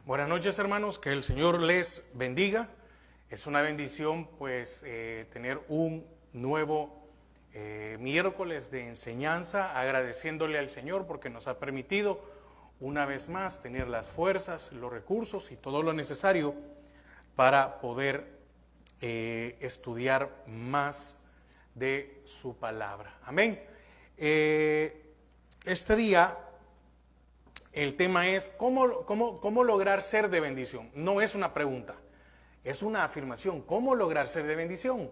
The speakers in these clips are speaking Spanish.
Buenas noches, hermanos, que el Señor les bendiga. Es una bendición tener un nuevo miércoles de enseñanza, agradeciéndole al Señor porque nos ha permitido una vez más tener las fuerzas, los recursos y todo lo necesario para poder estudiar más de su palabra. Amén. Este día el tema es ¿cómo lograr ser de bendición? No es una pregunta, es una afirmación. ¿Cómo lograr ser de bendición?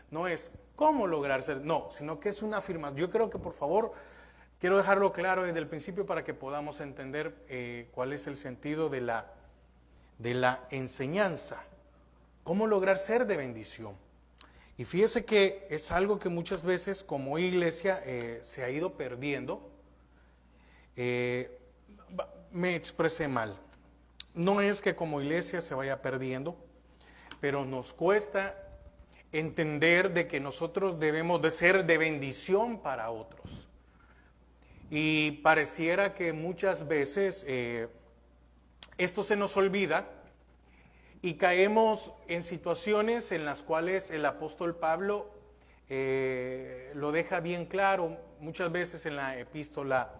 No es cómo lograr ser, no, sino que es una afirmación. Yo creo que, por favor, quiero dejarlo claro desde el principio para que podamos entender cuál es el sentido de la enseñanza. ¿Cómo lograr ser de bendición? Y fíjese que es algo que muchas veces como iglesia se ha ido perdiendo. Me expresé mal. No es que como iglesia se vaya perdiendo, pero nos cuesta entender de que nosotros debemos de ser de bendición para otros. Y pareciera que muchas veces esto se nos olvida y caemos en situaciones en las cuales el apóstol Pablo lo deja bien claro. Muchas veces en la epístola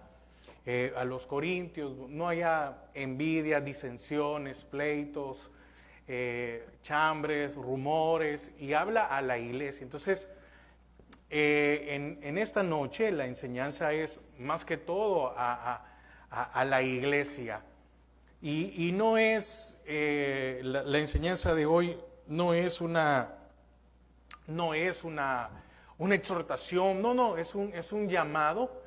a los Corintios, no haya envidia, disensiones, pleitos, chambres, rumores, y habla a la iglesia. Entonces, en esta noche la enseñanza es más que todo a la iglesia. Y no es, la enseñanza de hoy no es una exhortación, no, es un llamado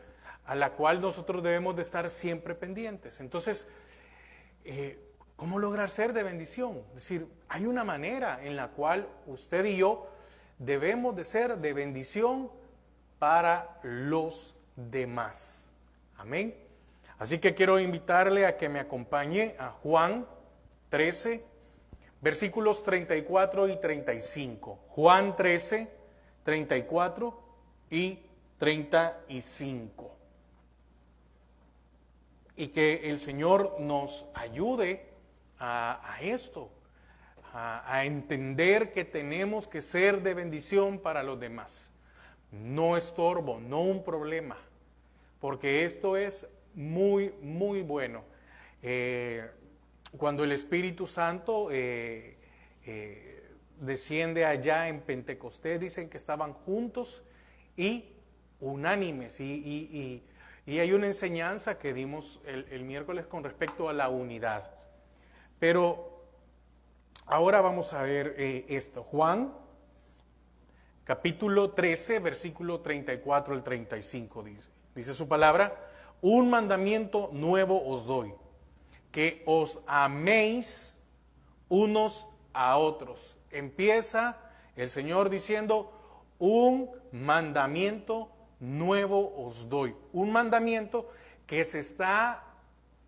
a la cual nosotros debemos de estar siempre pendientes. Entonces, ¿cómo lograr ser de bendición? Es decir, hay una manera en la cual usted y yo debemos de ser de bendición para los demás. Amén. Así que quiero invitarle a que me acompañe a Juan 13, versículos 34 y 35. Juan 13, 34 y 35. Y que el Señor nos ayude a esto, a entender que tenemos que ser de bendición para los demás. No estorbo, no un problema, porque esto es muy, muy bueno. Cuando el Espíritu Santo desciende allá en Pentecostés, dicen que estaban juntos y unánimes, y hay una enseñanza que dimos el miércoles con respecto a la unidad. Pero ahora vamos a ver esto. Juan, capítulo 13, versículo 34 al 35 dice su palabra: un mandamiento nuevo os doy, que os améis unos a otros. Empieza el Señor diciendo: un mandamiento nuevo os doy. Un mandamiento que se está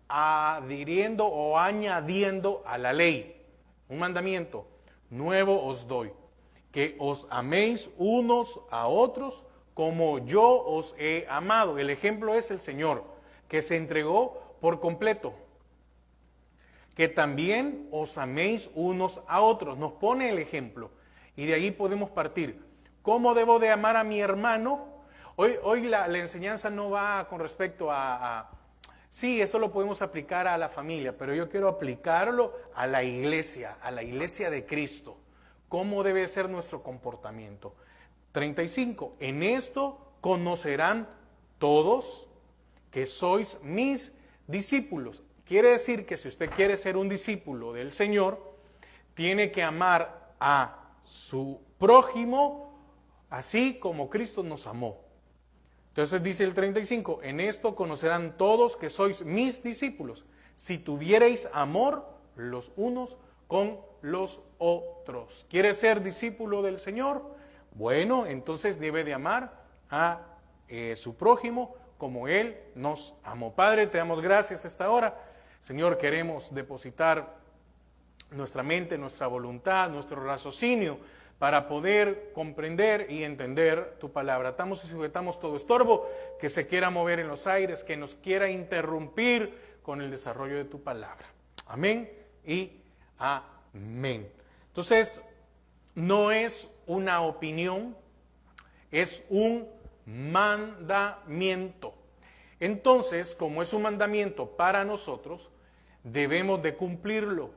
adhiriendo o añadiendo a la ley. Un mandamiento nuevo os doy, que os améis unos a otros como yo os he amado. El ejemplo es el Señor, que se entregó por completo. Que también os améis unos a otros. Nos pone el ejemplo y de ahí podemos partir. ¿Cómo debo de amar a mi hermano? Hoy la enseñanza no va con respecto sí, eso lo podemos aplicar a la familia, pero yo quiero aplicarlo a la iglesia de Cristo. ¿Cómo debe ser nuestro comportamiento? 35. En esto conocerán todos que sois mis discípulos. Quiere decir que si usted quiere ser un discípulo del Señor, tiene que amar a su prójimo así como Cristo nos amó. Entonces dice el 35, en esto conocerán todos que sois mis discípulos, si tuviereis amor los unos con los otros. ¿Quiere ser discípulo del Señor? Bueno, entonces debe de amar a su prójimo como Él nos amó. Padre, te damos gracias esta hora. Señor, queremos depositar nuestra mente, nuestra voluntad, nuestro raciocinio para poder comprender y entender tu palabra. Atamos y sujetamos todo estorbo que se quiera mover en los aires, que nos quiera interrumpir con el desarrollo de tu palabra. Amén y amén. Entonces, no es una opinión, es un mandamiento. Entonces, como es un mandamiento para nosotros, debemos de cumplirlo.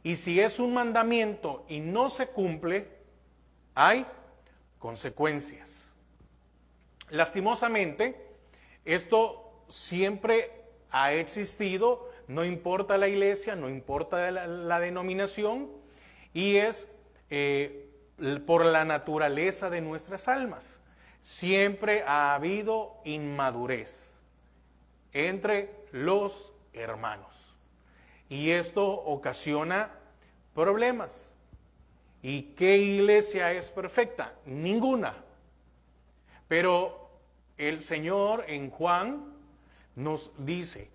Y si es un mandamiento y no se cumple, hay consecuencias. Lastimosamente, esto siempre ha existido, no importa la iglesia, no importa la denominación, y es por la naturaleza de nuestras almas. Siempre ha habido inmadurez entre los hermanos. Y esto ocasiona problemas. ¿Y qué iglesia es perfecta? Ninguna. Pero el Señor en Juan nos dice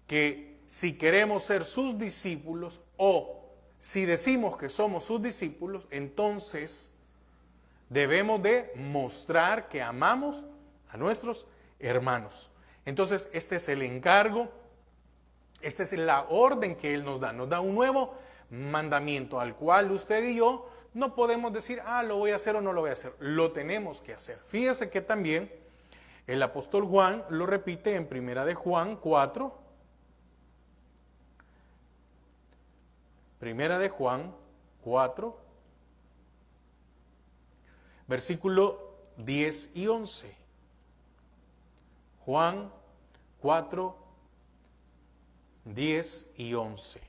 que si queremos ser sus discípulos o si decimos que somos sus discípulos, entonces debemos de mostrar que amamos a nuestros hermanos. Entonces, este es el encargo, esta es la orden que Él nos da un nuevo mandamiento al cual usted y yo no podemos decir, lo voy a hacer o no lo voy a hacer, lo tenemos que hacer. Fíjese que también el apóstol Juan lo repite en Primera de Juan 4, Primera de Juan 4, versículo 10 y 11. Juan 4, 10 y 11.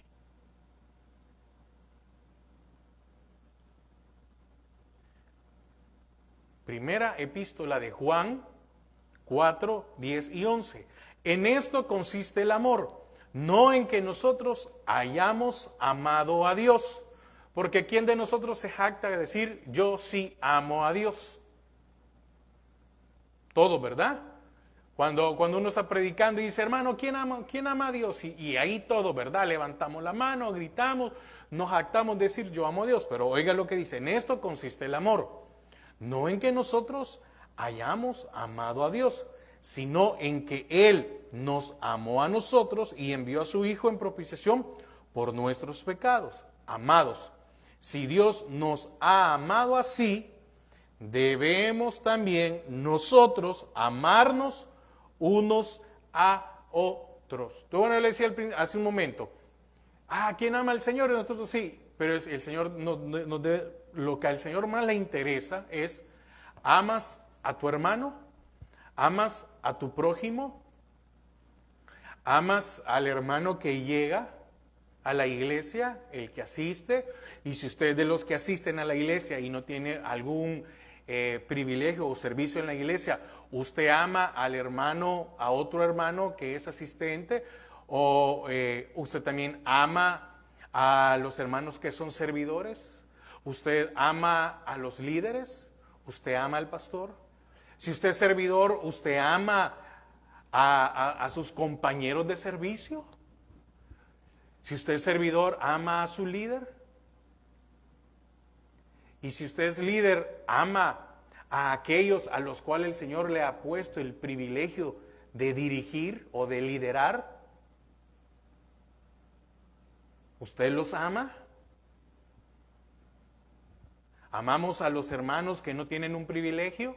Primera epístola de Juan 4, 10 y 11. En esto consiste el amor, no en que nosotros hayamos amado a Dios, porque ¿quién de nosotros se jacta de decir yo sí amo a Dios? Todo, ¿verdad? Cuando uno está predicando y dice, hermano, ¿quién ama a Dios? Y ahí todo, ¿verdad? Levantamos la mano, gritamos, nos jactamos de decir yo amo a Dios, pero oiga lo que dice, en esto consiste el amor, no en que nosotros hayamos amado a Dios, sino en que Él nos amó a nosotros y envió a su Hijo en propiciación por nuestros pecados. Amados, si Dios nos ha amado así, debemos también nosotros amarnos unos a otros. Tú, bueno, le decía hace un momento, ¿quién ama al Señor? Y nosotros sí, pero el Señor lo que al Señor más le interesa es, ¿amas a tu hermano? ¿Amas a tu prójimo? ¿Amas al hermano que llega a la iglesia, el que asiste? Y si usted es de los que asisten a la iglesia y no tiene algún privilegio o servicio en la iglesia, ¿usted ama al hermano, a otro hermano que es asistente? ¿O usted también ama a los hermanos que son servidores? ¿Usted ama a los líderes? ¿Usted ama al pastor? Si usted es servidor, ¿usted ama a sus compañeros de servicio? Si usted es servidor, ¿ama a su líder? Y si usted es líder, ¿ama a aquellos a los cuales el Señor le ha puesto el privilegio de dirigir o de liderar? ¿Usted los ama? ¿Amamos a los hermanos que no tienen un privilegio?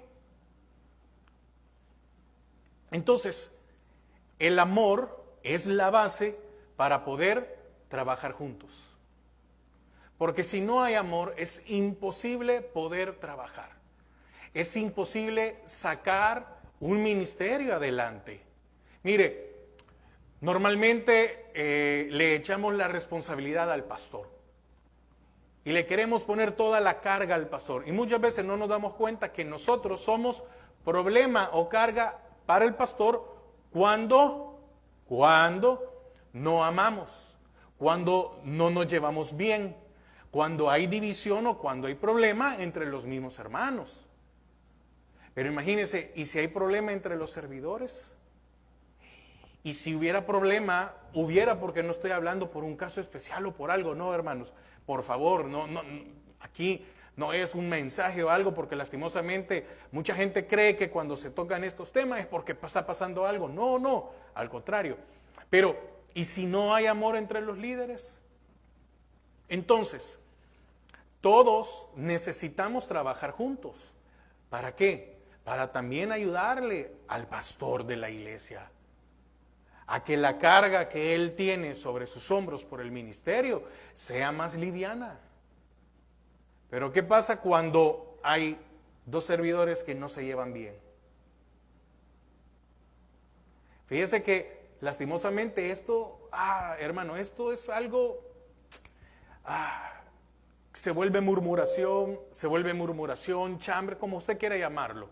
Entonces, el amor es la base para poder trabajar juntos. Porque si no hay amor, es imposible poder trabajar. Es imposible sacar un ministerio adelante. Mire, normalmente le echamos la responsabilidad al pastor. Y le queremos poner toda la carga al pastor. Y muchas veces no nos damos cuenta que nosotros somos problema o carga para el pastor cuando no amamos, cuando no nos llevamos bien, cuando hay división o cuando hay problema entre los mismos hermanos. Pero imagínense, ¿y si hay problema entre los servidores? Y si hubiera problema, porque no estoy hablando por un caso especial o por algo, no, hermanos, por favor, no, aquí no es un mensaje o algo, porque lastimosamente mucha gente cree que cuando se tocan estos temas es porque está pasando algo. No, al contrario. Pero, ¿y si no hay amor entre los líderes? Entonces, todos necesitamos trabajar juntos. ¿Para qué? Para también ayudarle al pastor de la iglesia a que la carga que él tiene sobre sus hombros por el ministerio sea más liviana. Pero ¿qué pasa cuando hay dos servidores que no se llevan bien? Fíjese que lastimosamente esto, hermano, esto es algo, se vuelve murmuración, chambre, como usted quiera llamarlo.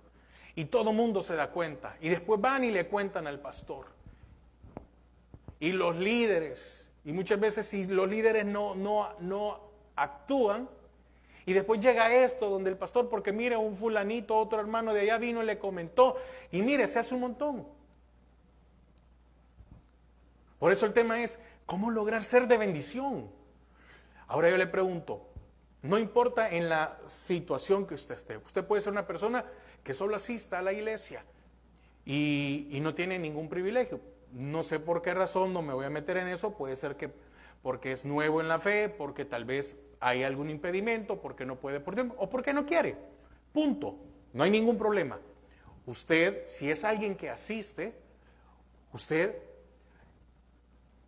Y todo mundo se da cuenta. Y después van y le cuentan al pastor. Y los líderes, y muchas veces si los líderes no actúan, y después llega esto donde el pastor, porque mire, un fulanito, otro hermano de allá vino y le comentó, y mire, se hace un montón. Por eso el tema es, ¿cómo lograr ser de bendición? Ahora yo le pregunto, no importa en la situación que usted esté, usted puede ser una persona que solo asista a la iglesia y no tiene ningún privilegio. No sé por qué razón, no me voy a meter en eso, puede ser que porque es nuevo en la fe, porque tal vez hay algún impedimento, porque no puede por tiempo, o porque no quiere. Punto. No hay ningún problema. Usted, si es alguien que asiste, usted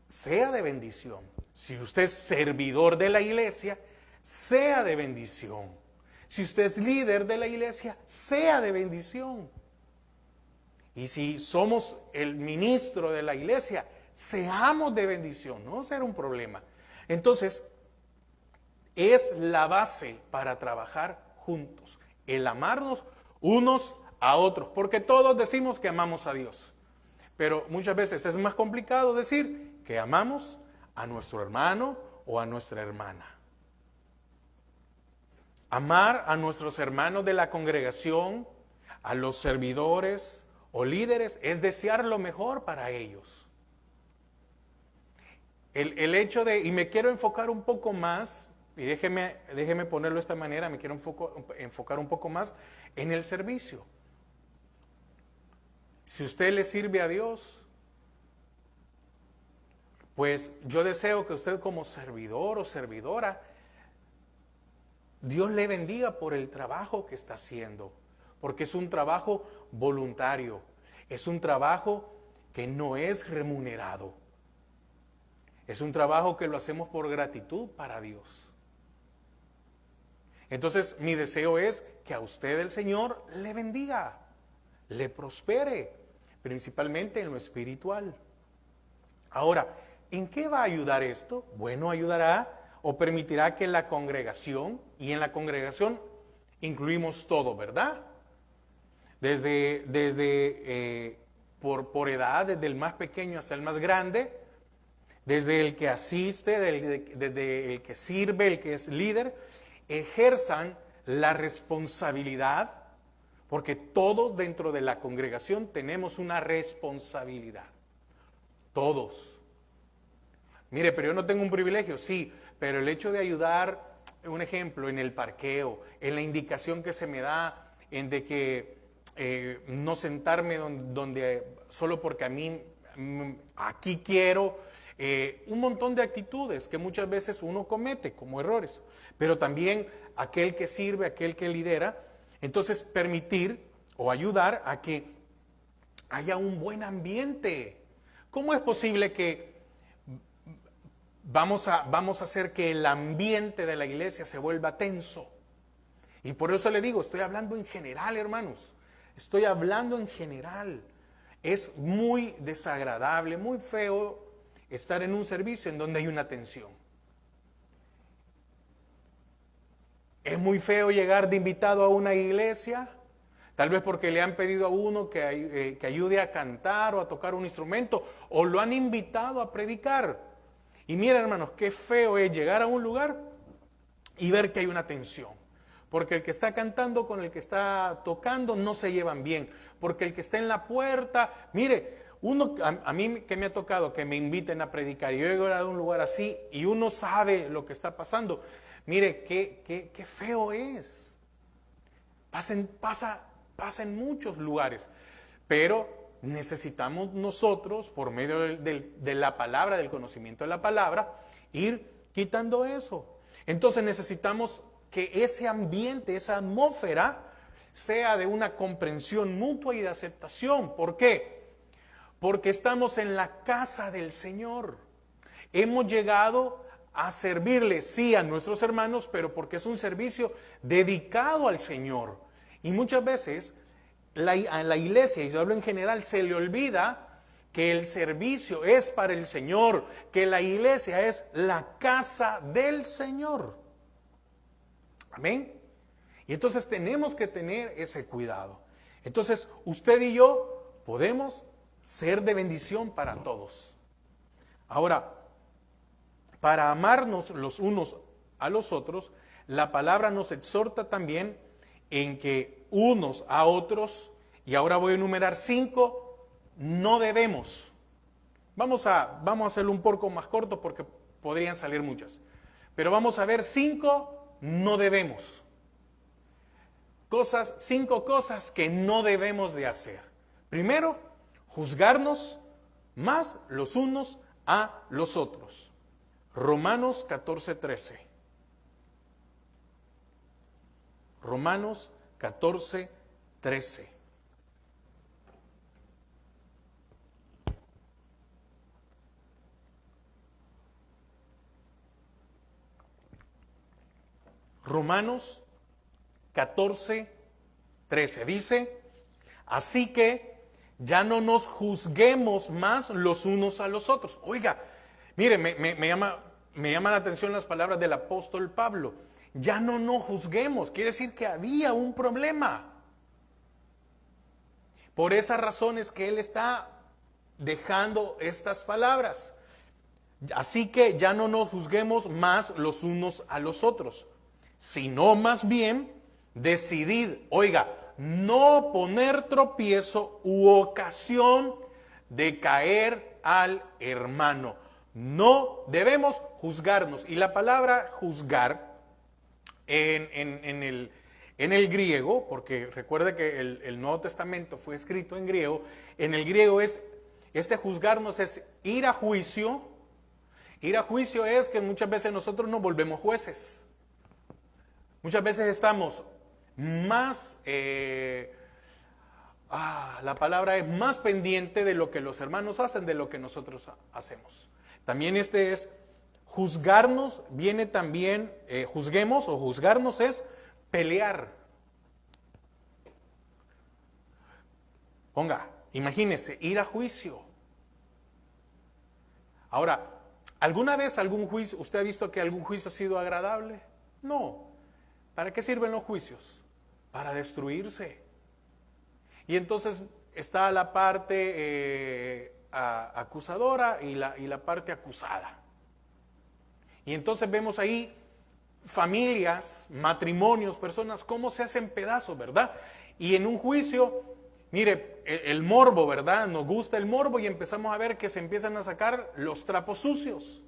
sea de bendición. Si usted es servidor de la iglesia, sea de bendición. Si usted es líder de la iglesia, sea de bendición. Y si somos el ministro de la iglesia, seamos de bendición, no será un problema. Entonces, es la base para trabajar juntos, el amarnos unos a otros, porque todos decimos que amamos a Dios, pero muchas veces es más complicado decir que amamos a nuestro hermano o a nuestra hermana. Amar a nuestros hermanos de la congregación, a los servidores o líderes, es desear lo mejor para ellos. El hecho de, y me quiero enfocar un poco más, y déjeme ponerlo de esta manera, me quiero enfocar un poco más en el servicio. Si usted le sirve a Dios, pues yo deseo que usted como servidor o servidora, Dios le bendiga por el trabajo que está haciendo, porque es un trabajo voluntario, es un trabajo que no es remunerado, es un trabajo que lo hacemos por gratitud para Dios. Entonces mi deseo es que a usted el Señor le bendiga, le prospere, principalmente en lo espiritual. Ahora, ¿en qué va a ayudar esto? Bueno, ayudará o permitirá que la congregación, y en la congregación incluimos todo, ¿verdad? Por edad, desde el más pequeño hasta el más grande, desde el que asiste, desde el que sirve, el que es líder, ejerzan la responsabilidad, porque todos dentro de la congregación tenemos una responsabilidad. Todos. Mire, pero yo no tengo un privilegio, sí, pero el hecho de ayudar, un ejemplo, en el parqueo, en la indicación que se me da, en de que no sentarme donde solo porque a mí aquí quiero, un montón de actitudes que muchas veces uno comete como errores, pero también aquel que sirve, aquel que lidera, entonces permitir o ayudar a que haya un buen ambiente. ¿Cómo es posible que vamos a hacer que el ambiente de la iglesia se vuelva tenso? Y por eso le digo, estoy hablando en general, hermanos. Estoy hablando en general. Es muy desagradable, muy feo estar en un servicio en donde hay una tensión. Es muy feo llegar de invitado a una iglesia, tal vez porque le han pedido a uno que ayude a cantar o a tocar un instrumento, o lo han invitado a predicar. Y miren, hermanos, qué feo es llegar a un lugar y ver que hay una tensión. Porque el que está cantando con el que está tocando no se llevan bien. Porque el que está en la puerta, mire, a mí que me ha tocado que me inviten a predicar, y yo he llegado a un lugar así y uno sabe lo que está pasando. Mire, qué feo es. Pasa en muchos lugares. Pero necesitamos nosotros, por medio de la palabra, del conocimiento de la palabra, ir quitando eso. Entonces necesitamos que ese ambiente, esa atmósfera, sea de una comprensión mutua y de aceptación. ¿Por qué? Porque estamos en la casa del Señor. Hemos llegado a servirle, sí, a nuestros hermanos, pero porque es un servicio dedicado al Señor. Y muchas veces a la iglesia, y yo hablo en general, se le olvida que el servicio es para el Señor, que la iglesia es la casa del Señor. Amén. Y entonces tenemos que tener ese cuidado. Entonces usted y yo podemos ser de bendición para todos. Ahora, para amarnos los unos a los otros, la palabra nos exhorta también en que unos a otros, y ahora voy a enumerar 5, no debemos. Vamos a hacerlo un poco más corto porque podrían salir muchas. Pero vamos a ver 5 no debemos. 5 cosas que no debemos de hacer. Primero, juzgarnos más los unos a los otros. Romanos 14:13. Romanos 14:13. Romanos 14:13 dice: así que ya no nos juzguemos más los unos a los otros. Oiga, mire, me llama la atención las palabras del apóstol Pablo. Ya no nos juzguemos, quiere decir que había un problema. Por esas razones que él está dejando estas palabras. Así que ya no nos juzguemos más los unos a los otros, sino más bien decidid, oiga, no poner tropiezo u ocasión de caer al hermano. No debemos juzgarnos. Y la palabra juzgar en el griego, porque recuerde que el Nuevo Testamento fue escrito en griego, en el griego este juzgarnos es ir a juicio. Ir a juicio es que muchas veces nosotros nos volvemos jueces. Muchas veces estamos más, la palabra es más pendiente de lo que los hermanos hacen de lo que nosotros hacemos. También es juzgarnos, viene también, juzguemos o juzgarnos es pelear. Ponga, imagínese, ir a juicio. Ahora, ¿alguna vez algún juicio, usted ha visto que algún juicio ha sido agradable? No. ¿Para qué sirven los juicios? Para destruirse. Y entonces está la parte acusadora y la parte acusada. Y entonces vemos ahí familias, matrimonios, personas, cómo se hacen pedazos, ¿verdad? Y en un juicio, mire, el morbo, ¿verdad? Nos gusta el morbo y empezamos a ver que se empiezan a sacar los trapos sucios.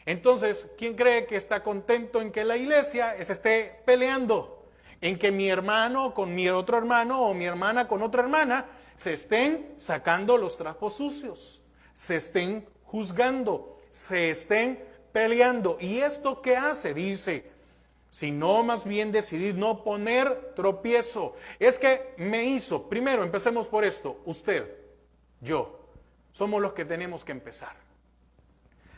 Entonces, ¿quién cree que está contento en que la iglesia se esté peleando? En que mi hermano con mi otro hermano o mi hermana con otra hermana se estén sacando los trapos sucios, se estén juzgando, se estén peleando. ¿Y esto qué hace? Dice, si no, más bien decidid no poner tropiezo. Es que me hizo, primero empecemos por esto, usted, yo, somos los que tenemos que empezar.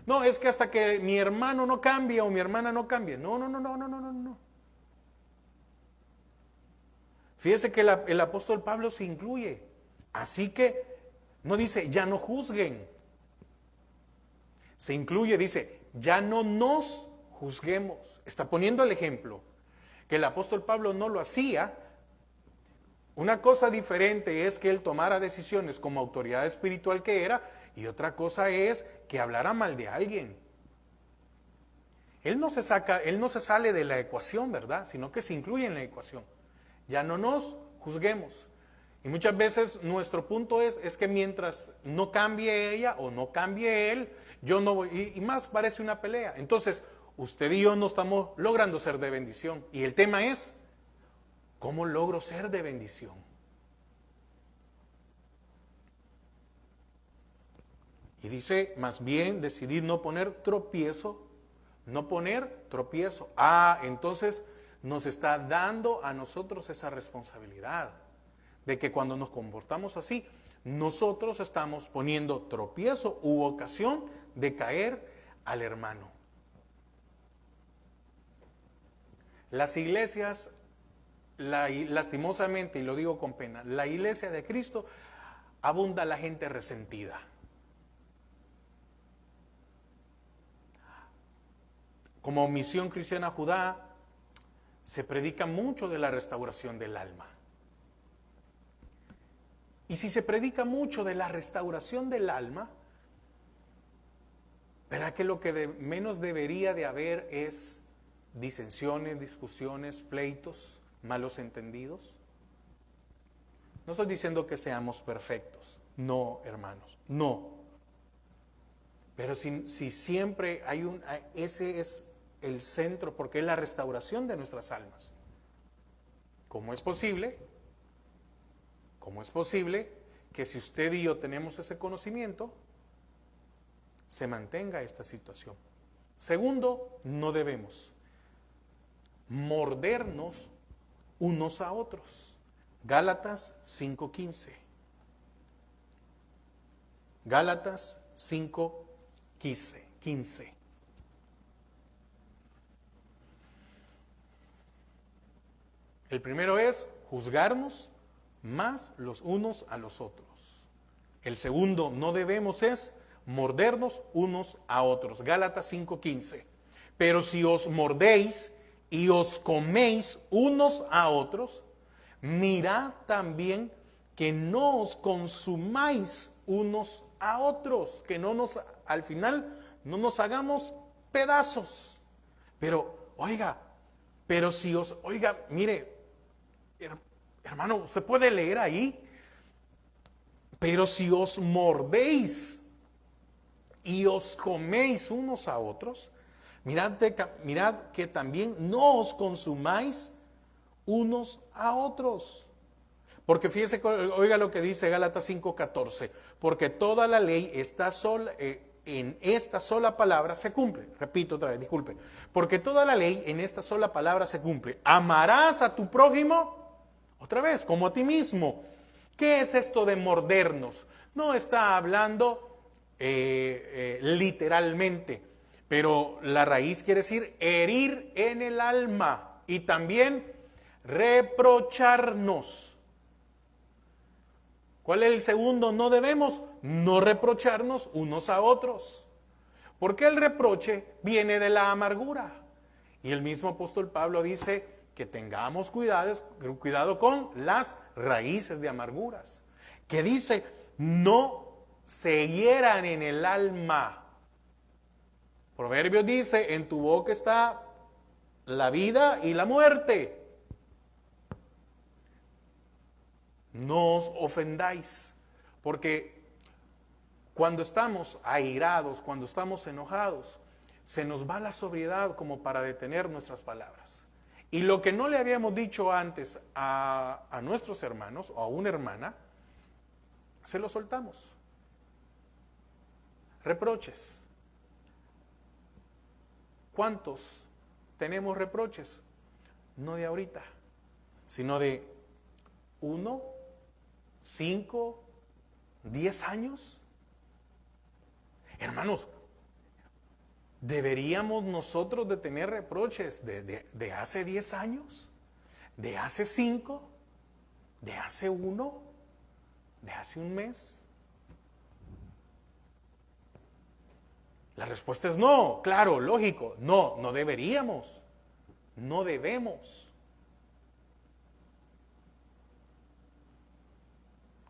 No, es que hasta que mi hermano no cambie o mi hermana no cambie. No. Fíjese que el apóstol Pablo se incluye. Así que no dice, ya no juzguen. Se incluye, dice, ya no nos juzguemos. Está poniendo el ejemplo que el apóstol Pablo no lo hacía. Una cosa diferente es que él tomara decisiones como autoridad espiritual que era, y otra cosa es que hablara mal de alguien. Él no se sale de la ecuación, ¿verdad? Sino que se incluye en la ecuación. Ya no nos juzguemos. Y muchas veces nuestro punto es que mientras no cambie ella o no cambie él, yo no voy, y más parece una pelea. Entonces, usted y yo no estamos logrando ser de bendición. Y el tema es, ¿cómo logro ser de bendición? Y dice, más bien decidid no poner tropiezo No poner tropiezo. Entonces nos está dando a nosotros esa responsabilidad de que cuando nos comportamos así, nosotros estamos poniendo tropiezo u ocasión de caer al hermano. Las iglesias, lastimosamente, y lo digo con pena, la iglesia de Cristo abunda la gente resentida. Como Misión Cristiana Judá, se predica mucho de la restauración del alma. Y si se predica mucho de la restauración del alma, ¿verdad que lo que menos debería de haber es disensiones, discusiones, pleitos, malos entendidos? No estoy diciendo que seamos perfectos, no, hermanos, no. Pero si siempre ese es el centro, porque es la restauración de nuestras almas. ¿Cómo es posible? ¿Cómo es posible que si usted y yo tenemos ese conocimiento, se mantenga esta situación? Segundo, no debemos mordernos unos a otros. Gálatas 5:15. Gálatas 5:15. El primero es juzgarnos más los unos a los otros. El segundo, no debemos es mordernos unos a otros. Gálatas 5:15. Pero si os mordéis y os coméis unos a otros, mirad también que no os consumáis unos a otros, que al final no nos hagamos pedazos. Pero, mire, hermano, usted puede leer ahí, pero si os mordéis y os coméis unos a otros, mirad que también no os consumáis unos a otros. Porque fíjese, oiga lo que dice Gálatas 5:14, porque toda la ley está en esta sola palabra se cumple. Repito otra vez, disculpe. Porque toda la ley en esta sola palabra se cumple. Amarás a tu prójimo, otra vez, como a ti mismo. ¿Qué es esto de mordernos? No está hablando literalmente, pero la raíz quiere decir herir en el alma y también reprocharnos. ¿Cuál es el segundo? No debemos no reprocharnos unos a otros. Porque el reproche viene de la amargura. Y el mismo apóstol Pablo dice que tengamos cuidado con las raíces de amarguras. Que dice, no se hieran en el alma. Proverbios dice, en tu boca está la vida y la muerte. No os ofendáis, porque cuando estamos airados, cuando estamos enojados, se nos va la sobriedad como para detener nuestras palabras. Y lo que no le habíamos dicho antes a nuestros hermanos o a una hermana, se lo soltamos. Reproches. ¿Cuántos tenemos reproches? No de ahorita, sino de 1, 5, 10 años. Hermanos, ¿deberíamos nosotros de tener reproches de hace 10 años? ¿De hace 5? ¿De hace 1? ¿De hace un mes? La respuesta es no, claro, lógico. No deberíamos. No debemos.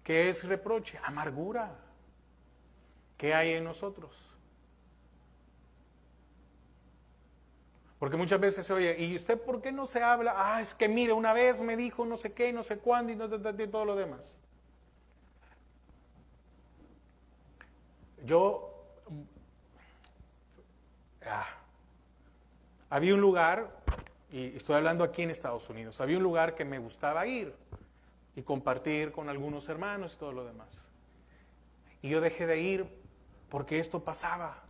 ¿Qué es reproche? Amargura. ¿Qué hay en nosotros? Porque muchas veces se oye, ¿y usted por qué no se habla? Es que mire, una vez me dijo no sé qué, no sé cuándo y todo lo demás. Había un lugar, y estoy hablando aquí en Estados Unidos, había un lugar que me gustaba ir y compartir con algunos hermanos y todo lo demás. Y yo dejé de ir porque esto pasaba.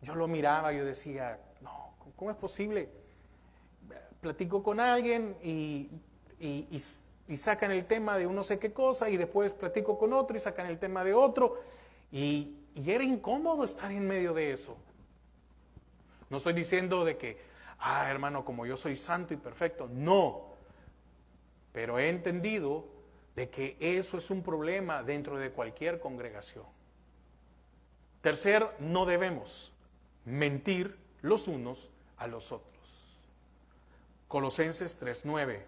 yo lo miraba, yo decía, no, ¿cómo es posible? Platico con alguien y sacan el tema de un no sé qué cosa, y después platico con otro y sacan el tema de otro, y era incómodo estar en medio de eso. No estoy diciendo de que, hermano, como yo soy santo y perfecto, no, pero he entendido de que eso es un problema dentro de cualquier congregación. Tercer, no debemos mentir los unos a los otros. Colosenses 3:9.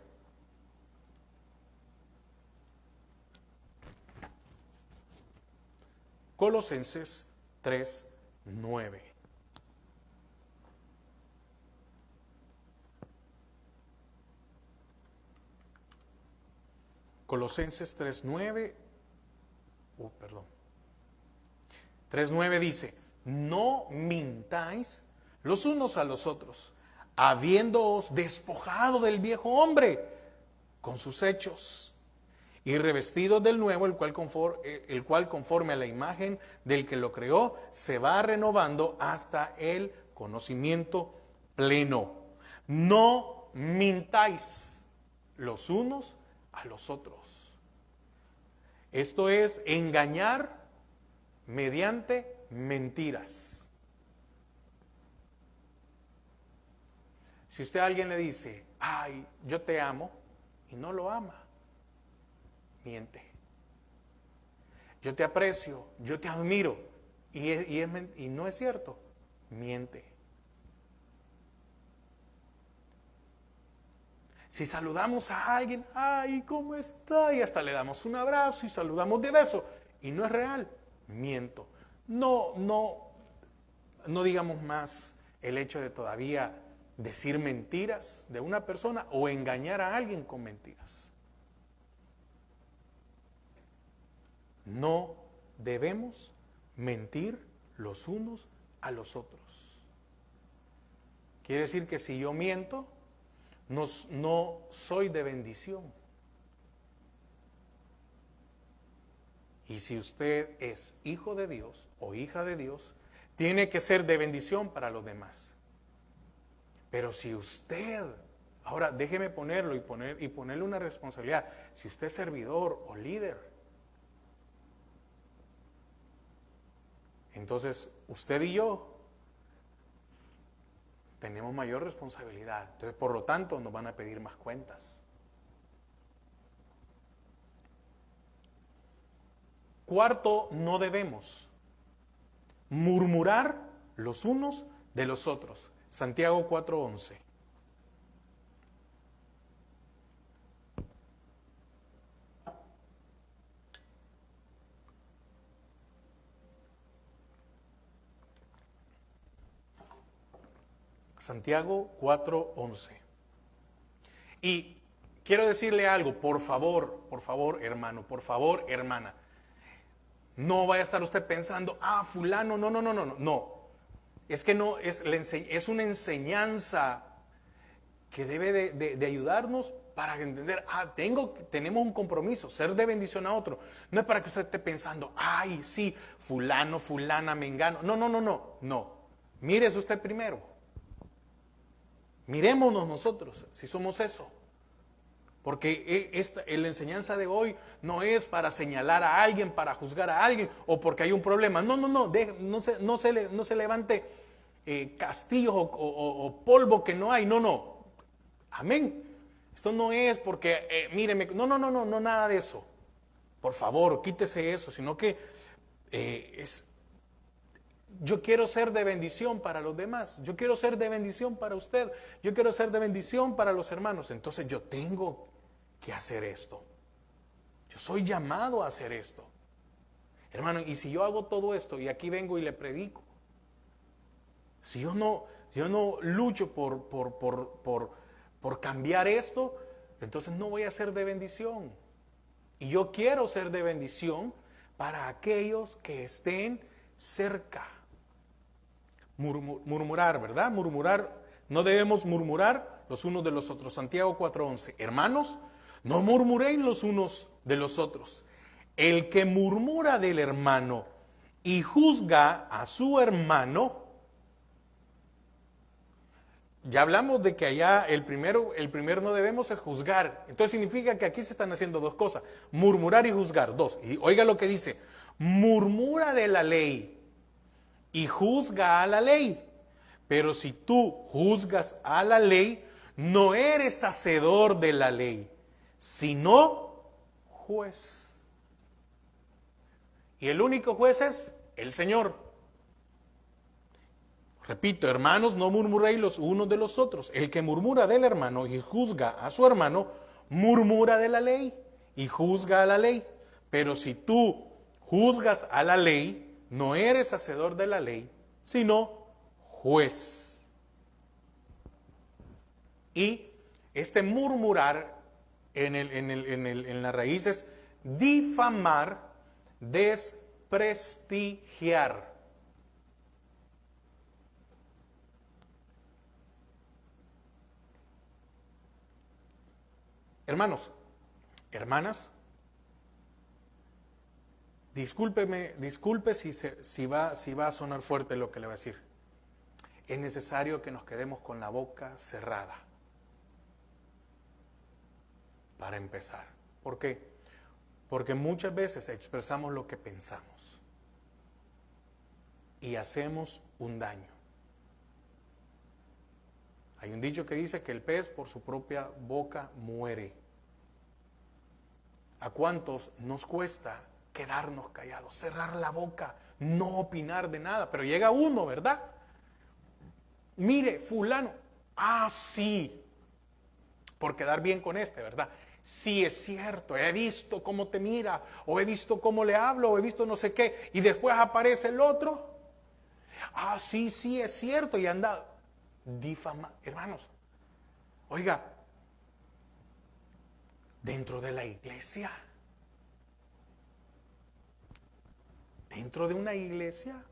Colosenses 3:9. Colosenses 3:9. 3:9 dice: no mintáis los unos a los otros, habiéndoos despojado del viejo hombre con sus hechos, y revestidos del nuevo, el cual conforme a la imagen del que lo creó, se va renovando hasta el conocimiento pleno. No mintáis los unos a los otros. Esto es engañar mediante mentiras. Si usted a alguien le dice, yo te amo, y no lo ama, miente. Yo te aprecio, yo te admiro, y no es cierto, miente. Si saludamos a alguien, ¿cómo está? Y hasta le damos un abrazo y saludamos de beso, y no es real, miento. No digamos más el hecho de todavía decir mentiras de una persona o engañar a alguien con mentiras. No debemos mentir los unos a los otros. Quiere decir que si yo miento, no soy de bendición. Y si usted es hijo de Dios o hija de Dios, tiene que ser de bendición para los demás. Pero si usted, ahora déjeme ponerlo y ponerle una responsabilidad, si usted es servidor o líder, entonces usted y yo tenemos mayor responsabilidad. Entonces, por lo tanto, nos van a pedir más cuentas. Cuarto, no debemos murmurar los unos de los otros. Santiago 4:11. Santiago 4:11. Y quiero decirle algo, por favor, hermano, por favor, hermana. No vaya a estar usted pensando, fulano, no. Es que no, es una enseñanza que debe de ayudarnos para entender, tenemos un compromiso, ser de bendición a otro. No es para que usted esté pensando, sí, fulano, fulana, mengano. No. Mírese usted primero. Mirémonos nosotros, si somos eso. Porque la enseñanza de hoy no es para señalar a alguien, para juzgar a alguien, o porque hay un problema. No se levante castillos o polvo que no hay. No. Amén. Esto no es porque, míreme, no, nada de eso. Por favor, quítese eso, sino que yo quiero ser de bendición para los demás. Yo quiero ser de bendición para usted. Yo quiero ser de bendición para los hermanos. Entonces yo tengo que hacer esto. Yo soy llamado a hacer esto. Hermano, y si yo hago todo esto y aquí vengo y le predico, si yo no lucho por cambiar esto, entonces no voy a ser de bendición. Y yo quiero ser de bendición para aquellos que estén cerca. Murmurar, ¿verdad? No debemos murmurar los unos de los otros. Santiago 4:11. Hermanos, no murmuréis los unos de los otros. El que murmura del hermano y juzga a su hermano Ya hablamos de que allá el primero no debemos es juzgar. Entonces significa que aquí se están haciendo dos cosas: murmurar y juzgar. Dos. Y oiga lo que dice: murmura de la ley y juzga a la ley. Pero si tú juzgas a la ley, no eres hacedor de la ley, sino juez. Y el único juez es el Señor. Repito, hermanos, no murmuréis los unos de los otros. El que murmura del hermano y juzga a su hermano, murmura de la ley y juzga a la ley. Pero si tú juzgas a la ley, no eres hacedor de la ley, sino juez. Y este murmurar en la raíz es difamar, desprestigiar. Hermanos, hermanas, disculpe si va a sonar fuerte lo que le voy a decir. Es necesario que nos quedemos con la boca cerrada para empezar. ¿Por qué? Porque muchas veces expresamos lo que pensamos y hacemos un daño. Hay un dicho que dice que el pez por su propia boca muere. ¿A cuántos nos cuesta quedarnos callados, cerrar la boca, no opinar de nada? Pero llega uno, ¿verdad? Mire, fulano, sí, por quedar bien con ¿verdad? Sí, es cierto, he visto cómo te mira, o he visto cómo le hablo, o he visto no sé qué, y después aparece el otro. Sí, es cierto, y anda difama. Hermanos, oiga, dentro de la iglesia, dentro de una iglesia,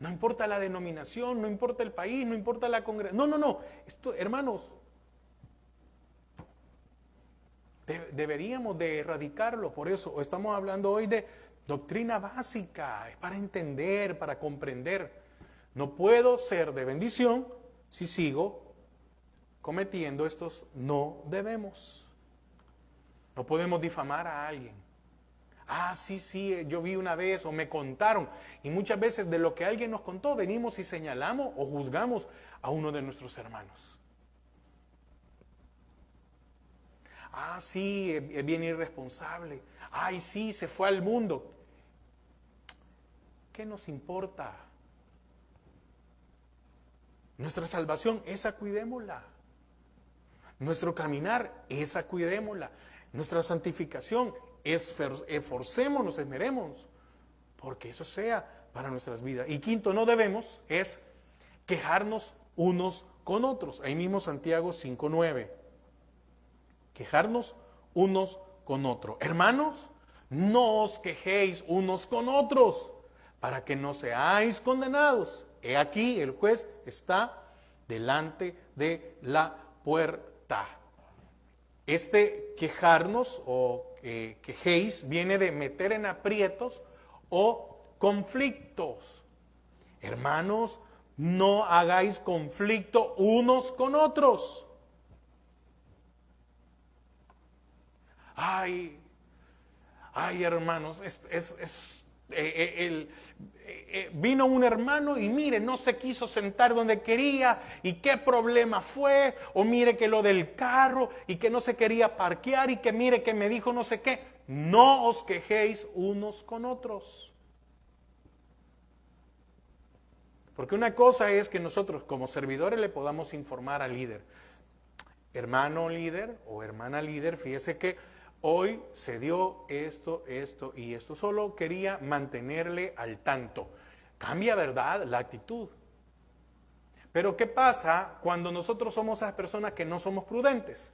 no importa la denominación, no importa el país, no importa la congregación. No. Esto, hermanos, deberíamos de erradicarlo. Por eso estamos hablando hoy de doctrina básica. Es para entender, para comprender. No puedo ser de bendición si sigo cometiendo estos no debemos. No podemos difamar a alguien. Sí, yo vi una vez o me contaron. Y muchas veces de lo que alguien nos contó venimos y señalamos o juzgamos a uno de nuestros hermanos. Sí, es bien irresponsable. Sí, se fue al mundo. ¿Qué nos importa? Nuestra salvación, esa cuidémosla. Nuestro caminar, esa cuidémosla. Nuestra santificación, esforcémonos, esmeremos, porque eso sea para nuestras vidas. Y quinto, no debemos es quejarnos unos con otros. Ahí mismo Santiago 5:9. Quejarnos unos con otros. Hermanos, no os quejéis unos con otros, para que no seáis condenados. He aquí, el juez está delante de la puerta. Este quejarnos o quejéis viene de meter en aprietos o conflictos. Hermanos, no hagáis conflicto unos con otros. Hermanos, vino un hermano y mire, no se quiso sentar donde quería y qué problema fue, o mire que lo del carro y que no se quería parquear y que mire que me dijo no sé qué. No os quejéis unos con otros. Porque una cosa es que nosotros como servidores le podamos informar al líder. Hermano líder o hermana líder, fíjese que hoy se dio esto y esto. Solo quería mantenerle al tanto. Cambia, ¿verdad?, la actitud. Pero ¿qué pasa cuando nosotros somos esas personas que no somos prudentes?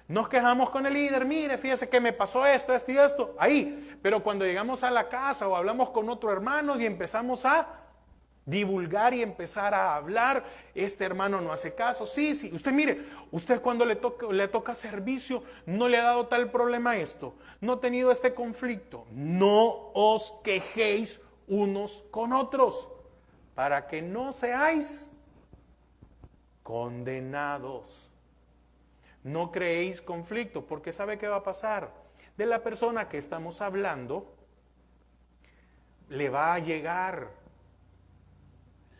Nos quejamos con el líder, mire, fíjese que me pasó esto y esto, ahí. Pero cuando llegamos a la casa o hablamos con otro hermano y empezamos a divulgar y empezar a hablar, este hermano no hace caso. Sí, usted mire, usted cuando le toca servicio no le ha dado tal problema a esto, no ha tenido este conflicto. No os quejéis unos con otros, para que no seáis condenados. No creéis conflicto, porque ¿sabe qué va a pasar? De la persona que estamos hablando, le va a llegar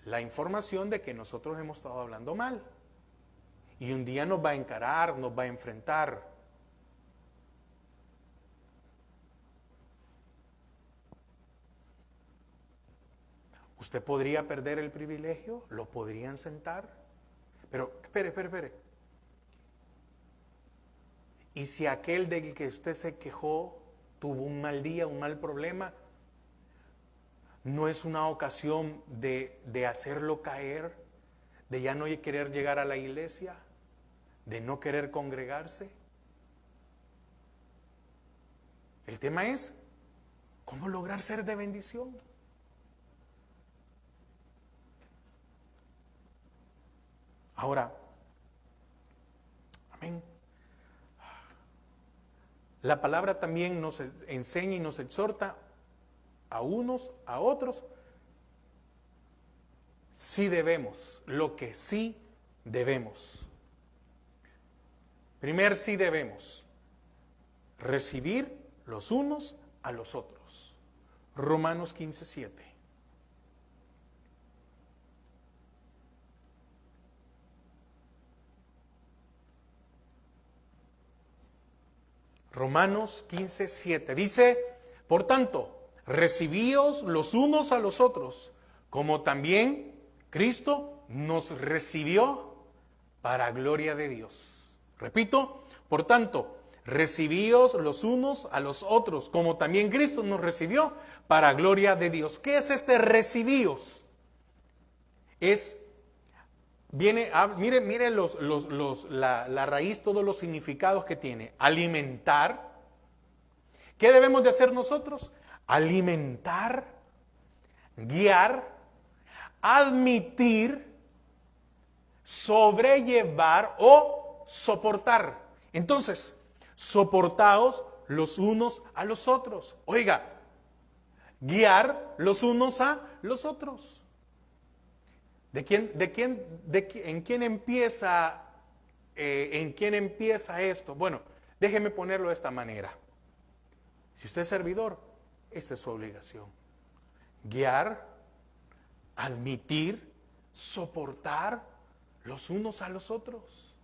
la información de que nosotros hemos estado hablando mal. Y un día nos va a encarar, nos va a enfrentar. ¿Usted podría perder el privilegio? ¿Lo podrían sentar? Pero, espere. ¿Y si aquel del que usted se quejó tuvo un mal día, un mal problema? ¿No es una ocasión de hacerlo caer? ¿De ya no querer llegar a la iglesia? ¿De no querer congregarse? El tema es, ¿cómo lograr ser de bendición? Ahora, amén. La palabra también nos enseña y nos exhorta a unos, a otros. Sí debemos, lo que sí debemos. Primero, sí debemos recibir los unos a los otros. Romanos 15:7. Romanos 15:7 dice, por tanto, recibíos los unos a los otros, como también Cristo nos recibió para gloria de Dios. Repito, por tanto, recibíos los unos a los otros, como también Cristo nos recibió para gloria de Dios. ¿Qué es este recibíos? Mire la raíz, todos los significados que tiene. Alimentar. ¿Qué debemos de hacer nosotros? Alimentar, guiar, admitir, sobrellevar o soportar. Entonces, soportaos los unos a los otros. Oiga, guiar los unos a los otros. ¿En quién empieza esto? Bueno, déjeme ponerlo de esta manera. Si usted es servidor, esta es su obligación. Guiar, admitir, soportar los unos a los otros.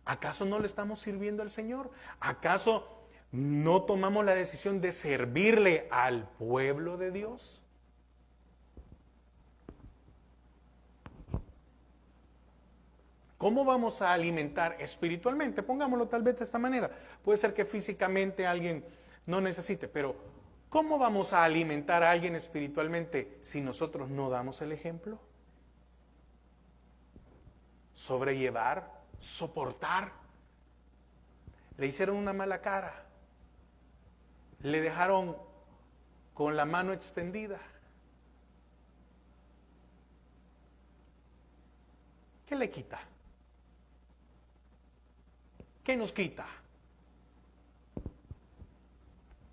¿Acaso no le estamos sirviendo al Señor? ¿Acaso no tomamos la decisión de servirle al pueblo de Dios? ¿Cómo vamos a alimentar espiritualmente? Pongámoslo tal vez de esta manera. Puede ser que físicamente alguien no necesite, pero ¿cómo vamos a alimentar a alguien espiritualmente si nosotros no damos el ejemplo? Sobrellevar, soportar. Le hicieron una mala cara. Le dejaron con la mano extendida. ¿Qué le quita? ¿Qué nos quita?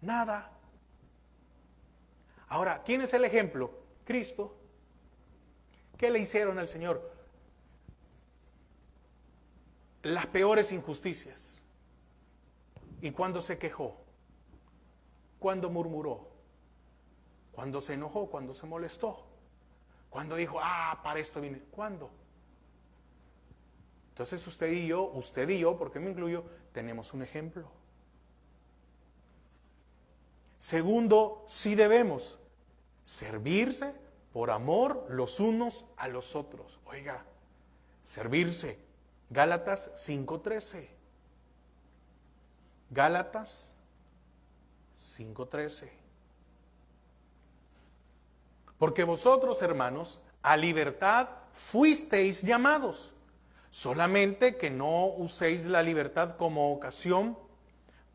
Nada. Ahora, ¿quién es el ejemplo? Cristo. ¿Qué le hicieron al Señor? Las peores injusticias. ¿Y cuándo se quejó? ¿Cuándo murmuró? ¿Cuándo se enojó? ¿Cuándo se molestó? ¿Cuándo dijo, para esto vine? ¿Cuándo? Entonces usted y yo, porque me incluyo, tenemos un ejemplo. Segundo, sí debemos servirse por amor los unos a los otros. Oiga, servirse. Gálatas 5:13. Gálatas 5:13. Porque vosotros, hermanos, a libertad fuisteis llamados. Solamente que no uséis la libertad como ocasión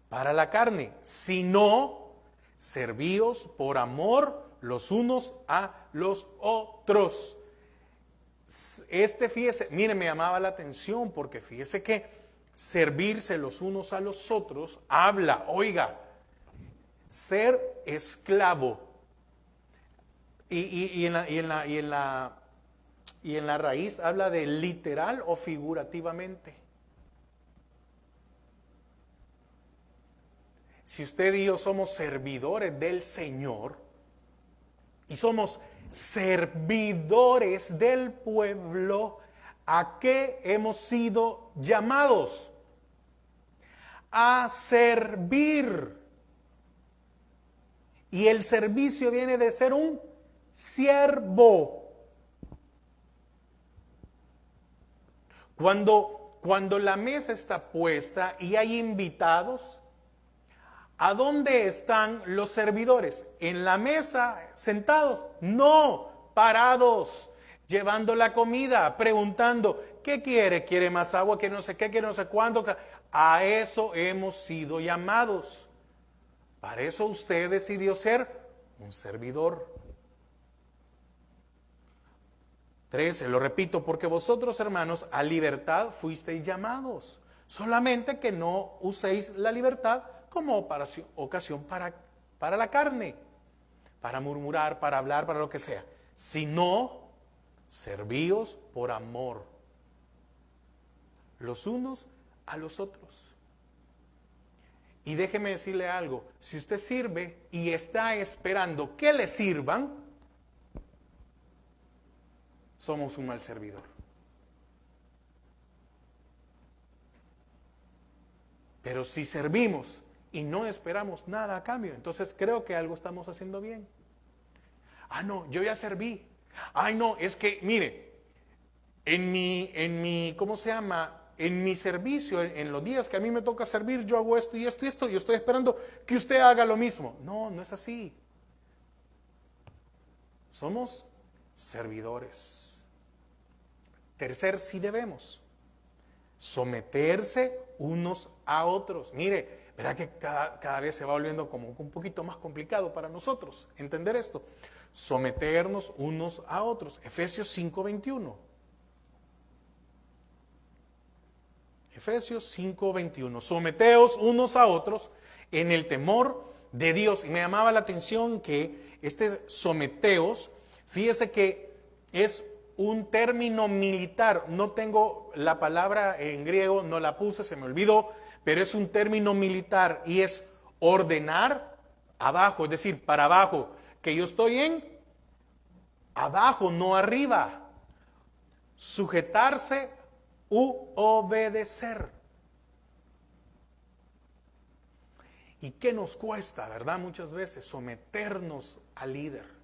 para la carne, sino servíos por amor los unos a los otros. Fíjese, mire, me llamaba la atención porque fíjese que servirse los unos a los otros habla, oiga, ser esclavo. Y en Y en la raíz habla de literal o figurativamente. Si usted y yo somos servidores del Señor y somos servidores del pueblo, ¿a qué hemos sido llamados? A servir. Y el servicio viene de ser un siervo. Cuando la mesa está puesta y hay invitados, ¿a dónde están los servidores? ¿En la mesa sentados? No, parados, llevando la comida, preguntando, ¿qué quiere? ¿Quiere más agua? ¿Quiere no sé qué? ¿Quiere no sé cuándo? A eso hemos sido llamados. Para eso usted decidió ser un servidor. 13, lo repito, porque vosotros, hermanos, a libertad fuisteis llamados. Solamente que no uséis la libertad como ocasión para la carne, para murmurar, para hablar, para lo que sea, sino servíos por amor los unos a los otros. Y déjeme decirle algo, si usted sirve y está esperando que le sirvan, somos un mal servidor. Pero si servimos y no esperamos nada a cambio, entonces creo que algo estamos haciendo bien. Ah, no, yo ya serví. Ay, no, es que, mire, en mi, ¿cómo se llama? En mi servicio, en los días que a mí me toca servir, yo hago esto y esto y esto, y estoy esperando que usted haga lo mismo. No, no es así. Somos servidores. Tercer, sí debemos someterse unos a otros. Mire, verá que cada vez se va volviendo como un poquito más complicado para nosotros entender esto. Someternos unos a otros. Efesios 5:21. Efesios 5:21. Someteos unos a otros en el temor de Dios. Y me llamaba la atención que este someteos, fíjese que es un término militar. No tengo la palabra en griego, no la puse, se me olvidó, pero es un término militar y es ordenar abajo, es decir, para abajo, que yo estoy en abajo, no arriba. Sujetarse u obedecer. ¿Y qué nos cuesta, verdad? Muchas veces someternos al líder.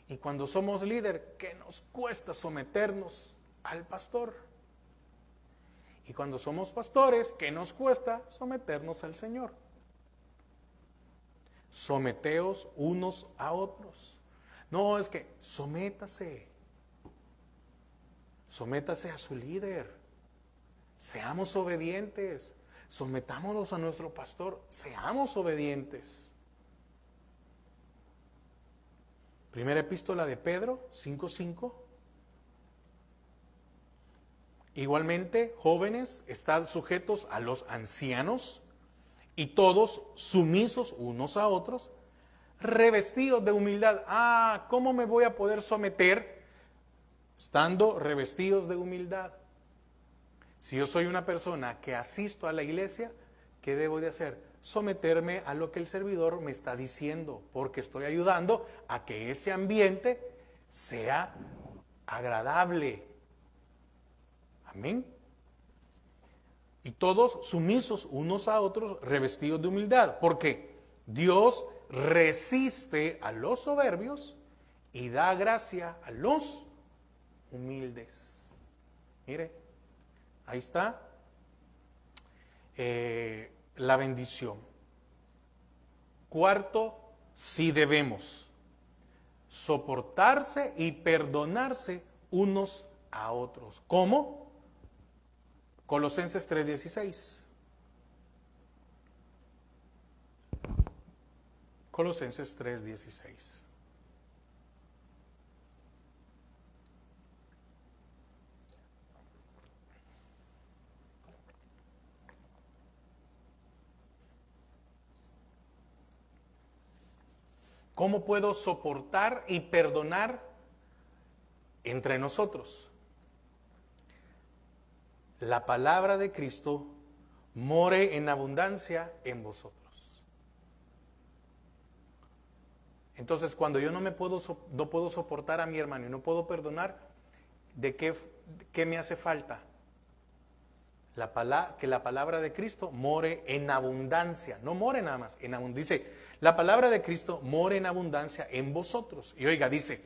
Y cuando somos líder, ¿qué nos cuesta someternos al pastor? Y cuando somos pastores, ¿qué nos cuesta someternos al Señor? Someteos unos a otros. No, es que sométase a su líder. Seamos obedientes. Sometámonos a nuestro pastor. Seamos obedientes. Primera epístola de Pedro 5:5. Igualmente, jóvenes, estad sujetos a los ancianos y todos sumisos unos a otros, revestidos de humildad. Ah, ¿cómo me voy a poder someter estando revestidos de humildad? Si yo soy una persona que asisto a la iglesia, ¿qué debo de hacer? Someterme a lo que el servidor me está diciendo, porque estoy ayudando a que ese ambiente sea agradable. Amén. Y todos sumisos unos a otros, revestidos de humildad, porque Dios resiste a los soberbios y da gracia a los humildes. Mire, ahí está la bendición. Cuarto, si debemos soportarse y perdonarse unos a otros. ¿Cómo? Colosenses 3:16. Colosenses 3:16. ¿Cómo puedo soportar y perdonar entre nosotros. La palabra de Cristo more en abundancia en vosotros. Entonces, cuando yo no puedo soportar a mi hermano y no puedo perdonar, ¿de qué me hace falta? Que la palabra de Cristo more en abundancia, no more nada más, dice, la palabra de Cristo more en abundancia en vosotros. Y oiga, dice,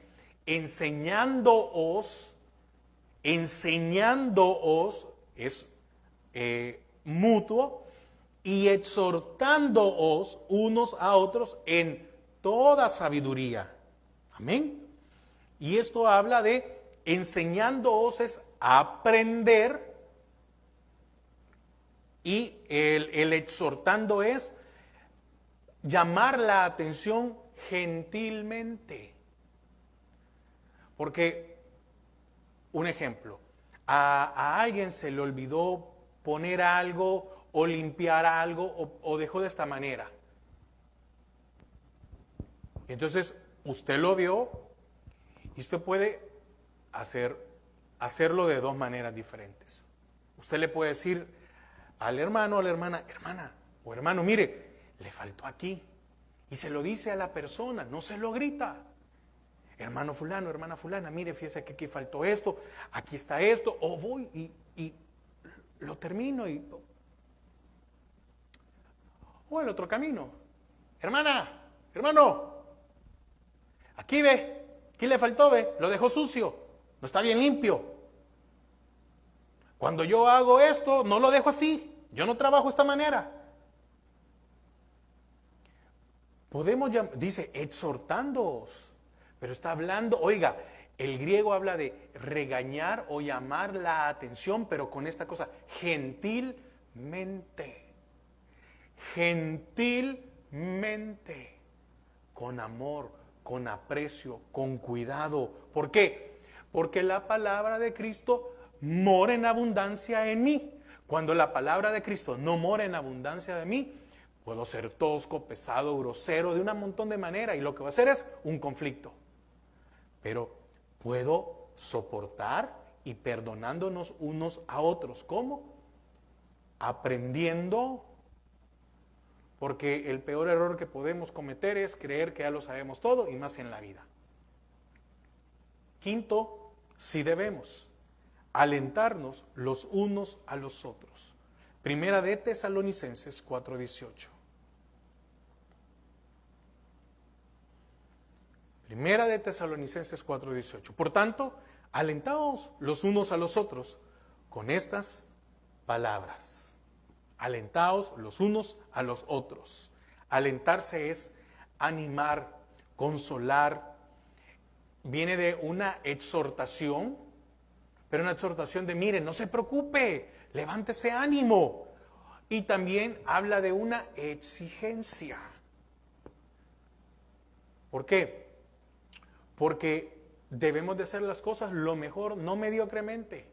enseñándoos es mutuo, y exhortándoos unos a otros en toda sabiduría. Amén. Y esto habla de enseñándoos es aprender, y el exhortando es llamar la atención gentilmente. Porque, un ejemplo, a alguien se le olvidó poner algo o limpiar algo o dejó de esta manera. Entonces, usted lo vio y usted puede hacerlo de dos maneras diferentes. Usted le puede decir al hermano o a la hermana, hermana o hermano, mire, le faltó aquí. Y se lo dice a la persona, no se lo grita. Hermano fulano, hermana fulana, mire, fíjese que aquí faltó esto, aquí está esto, o voy y lo termino o el otro camino. Hermana, hermano, aquí ve, aquí le faltó, ve, lo dejó sucio, no está bien limpio. Cuando yo hago esto, no lo dejo así, yo no trabajo de esta manera. Podemos llamar, dice, exhortándoos, pero está hablando, oiga, el griego habla de regañar o llamar la atención, pero con esta cosa, gentilmente, con amor, con aprecio, con cuidado. ¿Por qué? Porque la palabra de Cristo mora en abundancia en mí. Cuando la palabra de Cristo no mora en abundancia de mí, puedo ser tosco, pesado, grosero, de un montón de maneras, y lo que va a hacer es un conflicto. Pero puedo soportar y perdonándonos unos a otros. ¿Cómo? Aprendiendo. Porque el peor error que podemos cometer es creer que ya lo sabemos todo, y más en la vida. Quinto, si debemos alentarnos los unos a los otros. Primera de Tesalonicenses 4:18. Primera de Tesalonicenses 4:18. Por tanto, alentaos los unos a los otros con estas palabras. Alentaos los unos a los otros. Alentarse es animar, consolar. Viene de una exhortación, pero una exhortación de, mire, no se preocupe, levántese ánimo. Y también habla de una exigencia. ¿Por qué? Porque debemos de hacer las cosas lo mejor, no mediocremente.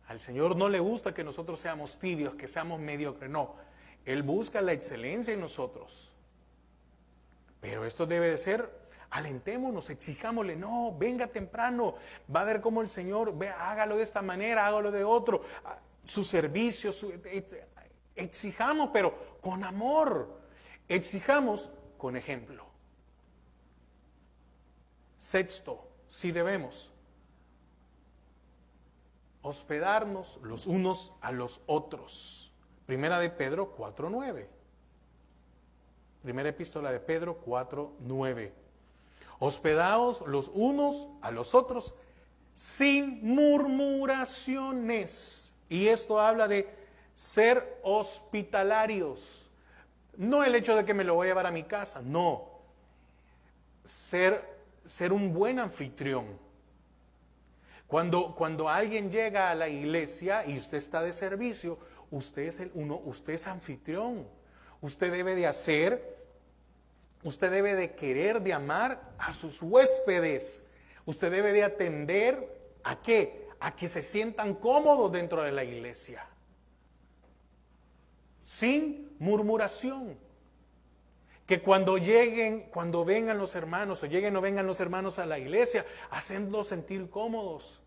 Al Señor no le gusta que nosotros seamos tibios, que seamos mediocres, no. Él busca la excelencia en nosotros. Pero esto debe de ser, alentémonos, exijámosle, no, venga temprano, va a ver cómo el Señor, hágalo de esta manera, hágalo de otro, su servicio, exijamos, pero con amor, exijamos con ejemplo. Sexto, si debemos hospedarnos los unos a los otros. Primera de Pedro 4:9. Primera epístola de Pedro 4:9. Hospedaos los unos a los otros sin murmuraciones. Y esto habla de ser hospitalarios. No el hecho de que me lo voy a llevar a mi casa, no. Ser un buen anfitrión. Cuando alguien llega a la iglesia y usted está de servicio, usted es anfitrión. Usted debe de querer, de amar a sus huéspedes. Usted debe de atender ¿a qué? A que se sientan cómodos dentro de la iglesia. Sin murmuración. Que cuando vengan los hermanos o lleguen o vengan los hermanos a la iglesia, hacerlos sentir cómodos.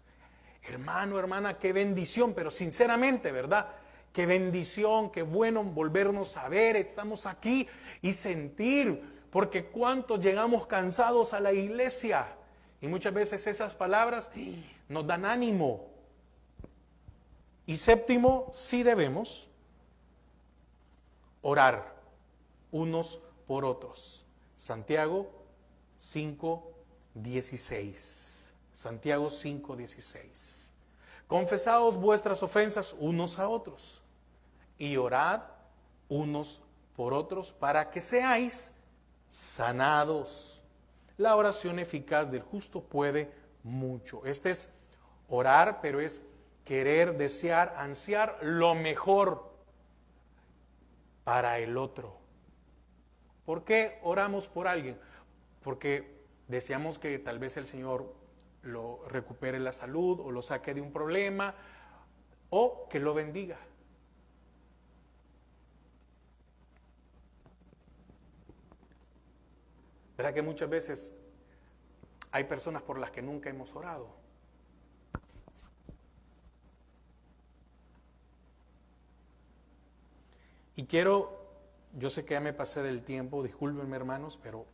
Hermano, hermana, qué bendición, pero sinceramente, ¿verdad? Qué bendición, qué bueno volvernos a ver, estamos aquí y sentir, porque cuántos llegamos cansados a la iglesia y muchas veces esas palabras nos dan ánimo. Y séptimo, sí debemos orar unos por otros. Santiago 5:16. Santiago 5:16. Confesaos vuestras ofensas unos a otros y orad unos por otros para que seáis sanados. La oración eficaz del justo puede mucho. Este es orar, pero es querer, desear, ansiar lo mejor para el otro. ¿Por qué oramos por alguien? Porque deseamos que tal vez el Señor lo recupere la salud o lo saque de un problema o que lo bendiga. ¿Verdad que muchas veces hay personas por las que nunca hemos orado? Y yo sé que ya me pasé del tiempo, discúlpenme hermanos, pero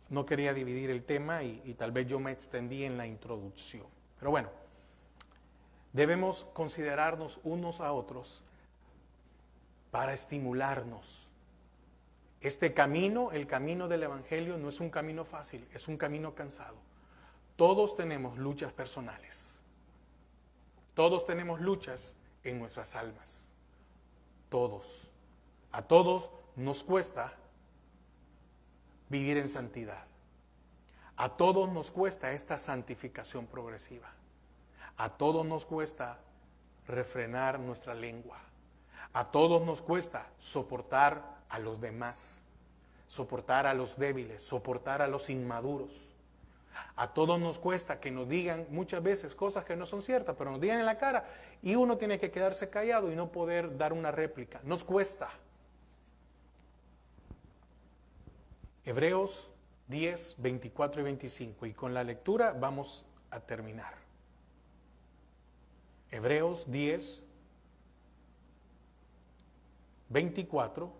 no quería dividir el tema y tal vez yo me extendí en la introducción. Pero bueno, debemos considerarnos unos a otros para estimularnos. Este camino, el camino del Evangelio, no es un camino fácil, es un camino cansado. Todos tenemos luchas personales. Todos tenemos luchas en nuestras almas. Todos. A todos nos cuesta vivir en santidad. A todos nos cuesta esta santificación progresiva. A todos nos cuesta refrenar nuestra lengua. A todos nos cuesta soportar a los demás, soportar a los débiles, soportar a los inmaduros. A todos nos cuesta que nos digan muchas veces cosas que no son ciertas, pero nos digan en la cara y uno tiene que quedarse callado y no poder dar una réplica. Nos cuesta. Hebreos 10, 24 y 25. Y con la lectura vamos a terminar. Hebreos 10, 24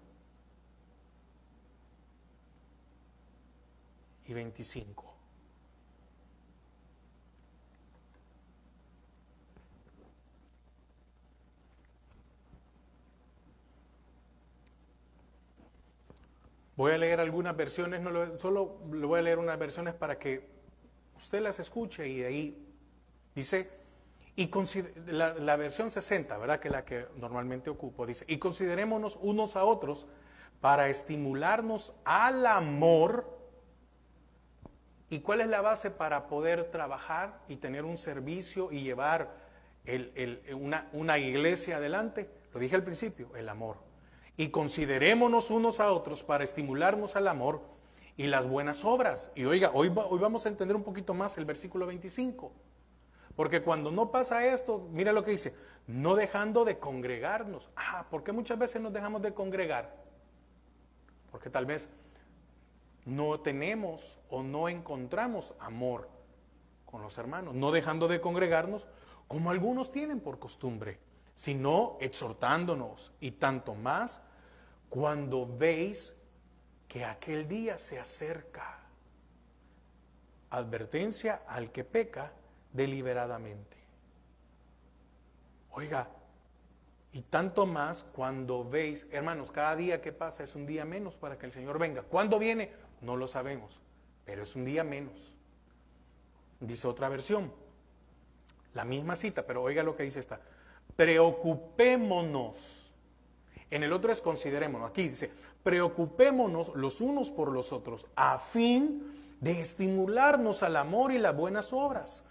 y 25. Voy a leer algunas versiones, solo le voy a leer unas versiones para que usted las escuche y de ahí dice, la versión 60, ¿verdad? Que es la que normalmente ocupo, dice, y considerémonos unos a otros para estimularnos al amor. ¿Y cuál es la base para poder trabajar y tener un servicio y llevar una iglesia adelante? Lo dije al principio, el amor. Y considerémonos unos a otros para estimularnos al amor y las buenas obras. Y oiga, hoy vamos a entender un poquito más el versículo 25. Porque cuando no pasa esto, mira lo que dice, no dejando de congregarnos. ¿Por qué muchas veces nos dejamos de congregar? Porque tal vez no tenemos o no encontramos amor con los hermanos, no dejando de congregarnos como algunos tienen por costumbre, sino exhortándonos, y tanto más cuando veis que aquel día se acerca. Advertencia al que peca deliberadamente. Oiga, y tanto más cuando veis, hermanos, cada día que pasa es un día menos para que el Señor venga. ¿Cuándo viene? No lo sabemos, pero es un día menos. Dice otra versión, la misma cita, pero oiga lo que dice esta. Preocupémonos. En el otro es considerémonos. Aquí dice, preocupémonos los unos por los otros a fin de estimularnos al amor y las buenas obras.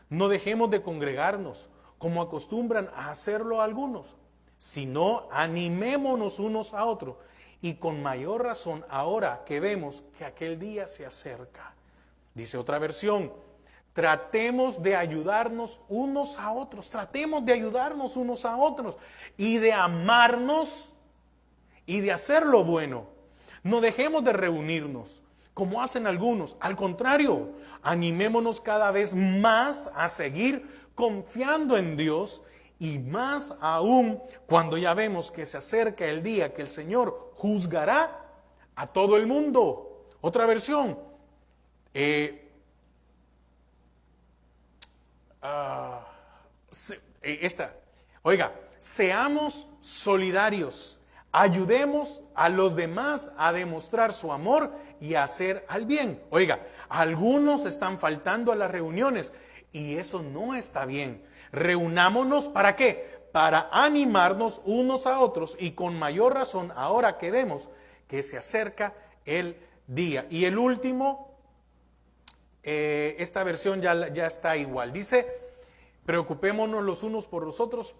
No dejemos de congregarnos como acostumbran a hacerlo algunos, sino animémonos unos a otros, y con mayor razón ahora que vemos que aquel día se acerca. Dice otra versión, tratemos de ayudarnos unos a otros, tratemos de ayudarnos unos a otros y de amarnos y de hacer lo bueno No dejemos de reunirnos, como hacen algunos. Al contrario, animémonos cada vez más a seguir confiando en Dios, y más aún cuando ya vemos que se acerca el día que el Señor juzgará a todo el mundo. Otra versión. Esta. Oiga, seamos solidarios. Ayudemos a los demás a demostrar su amor y a hacer al bien. Oiga, algunos están faltando a las reuniones y eso no está bien. Reunámonos, ¿para qué? Para animarnos unos a otros, y con mayor razón ahora que vemos que se acerca el día. Y el último, esta versión ya está igual. Dice, preocupémonos los unos por los otros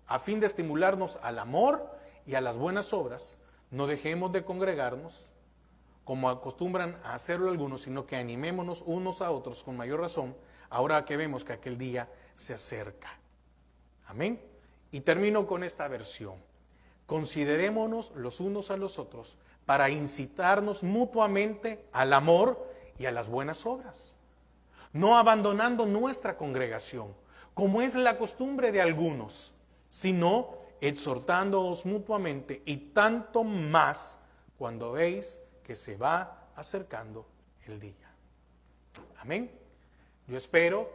a fin de estimularnos al amor y a las buenas obras. No dejemos de congregarnos como acostumbran a hacerlo algunos, sino que animémonos unos a otros con mayor razón, ahora que vemos que aquel día se acerca. Amén. Y termino con esta versión. Considerémonos los unos a los otros para incitarnos mutuamente al amor y a las buenas obras, no abandonando nuestra congregación, como es la costumbre de algunos, sino exhortándoos mutuamente, y tanto más cuando veis que se va acercando el día. Amén. Yo espero,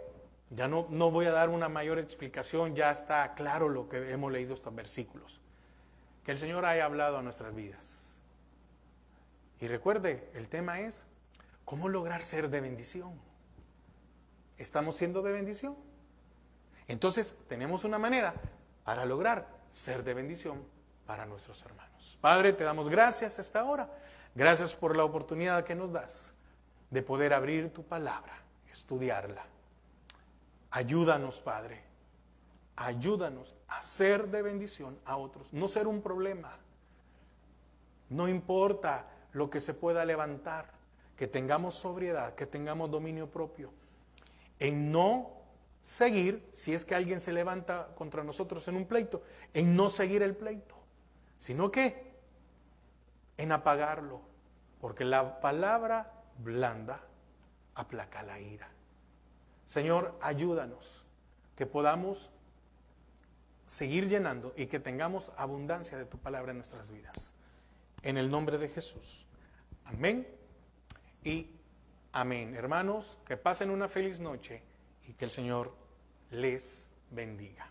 ya no voy a dar una mayor explicación, ya está claro lo que hemos leído estos versículos. Que el Señor haya hablado a nuestras vidas. Y recuerde, el tema es, ¿cómo lograr ser de bendición? ¿Estamos siendo de bendición? Entonces, tenemos una manera para lograr ser de bendición para nuestros hermanos. Padre, te damos gracias a esta hora. Gracias por la oportunidad que nos das de poder abrir tu palabra, estudiarla. Ayúdanos, Padre. Ayúdanos a ser de bendición a otros, no ser un problema. No importa lo que se pueda levantar, que tengamos sobriedad, que tengamos dominio propio, en no seguir, si es que alguien se levanta contra nosotros en un pleito, en no seguir el pleito, sino que en apagarlo, porque la palabra blanda aplaca la ira. Señor, ayúdanos, que podamos seguir llenando y que tengamos abundancia de tu palabra en nuestras vidas. En el nombre de Jesús. Amén y amén. Hermanos, que pasen una feliz noche y que el Señor les bendiga.